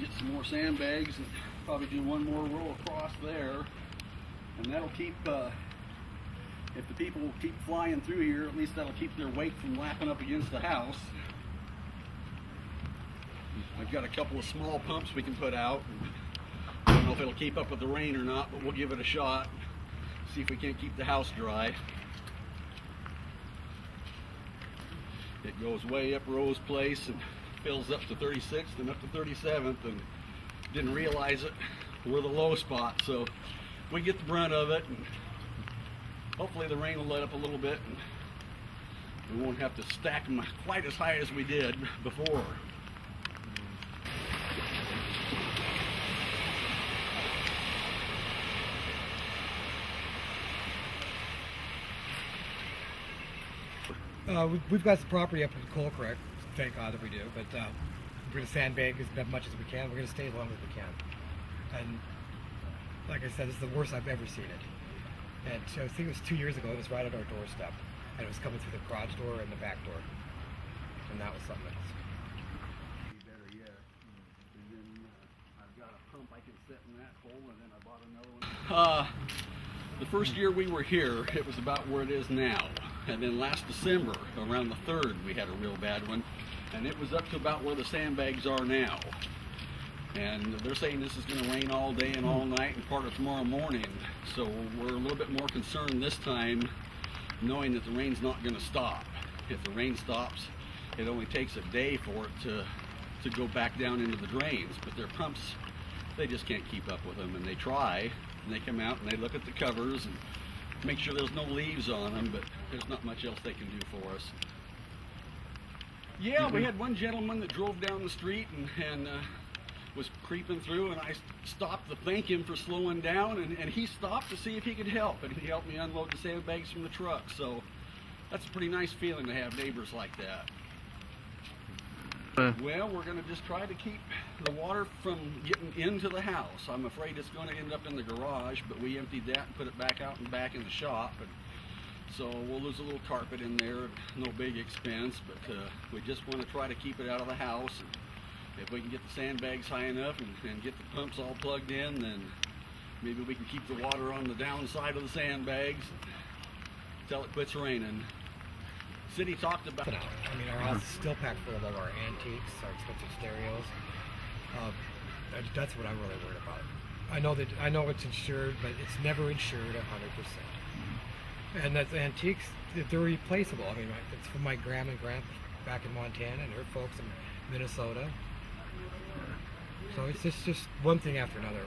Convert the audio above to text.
get some more sandbags and probably do one more row across there, and that'll keep, if the people keep flying through here, at least that'll keep their weight from lapping up against the house. I've got a couple of small pumps we can put out. I don't know if it'll keep up with the rain or not, but we'll give it a shot. See if we can't keep the house dry. It goes way up Rose Place and fills up to 36th and up to 37th, and didn't realize it. We're the low spot, so we get the brunt of it, and hopefully the rain will let up a little bit and we won't have to stack them quite as high as we did before. We've got the property up in Coal Creek, thank God that we do, but we're going to sandbag as much as we can. We're going to stay as long as we can. And like I said, this is the worst I've ever seen it. And I think it was 2 years ago, it was right at our doorstep. And it was coming through the garage door and the back door. And that was something else. Better yet. And then I've got a pump I can set in that hole, and then I bought another one. The first year we were here, it was about where it is now. And then last December, around the 3rd, we had a real bad one. And it was up to about where the sandbags are now. And they're saying this is going to rain all day and all night and part of tomorrow morning. So we're a little bit more concerned this time, knowing that the rain's not going to stop. If the rain stops, it only takes a day for it to go back down into the drains. But their pumps, they just can't keep up with them. And they try, and they come out and they look at the covers and make sure there's no leaves on them, but there's not much else they can do for us. Yeah, we had one gentleman that drove down the street and was creeping through, and I stopped to thank him for slowing down, and he stopped to see if he could help, and he helped me unload the sandbags from the truck. So that's a pretty nice feeling to have neighbors like that. Well, we're going to just try to keep the water from getting into the house. I'm afraid it's going to end up in the garage, but we emptied that and put it back out and back in the shop. And so we'll lose a little carpet in there, no big expense, but we just want to try to keep it out of the house. And if we can get the sandbags high enough and get the pumps all plugged in, then maybe we can keep the water on the downside of the sandbags until it quits raining. City talked about. I mean, our house is still packed full of all our antiques, our expensive stereos. That's what I'm really worried about. I know it's insured, but it's never insured 100%. And that's antiques, they're replaceable. I mean, it's from my grandma and grandpa back in Montana and her folks in Minnesota. So it's just one thing after another.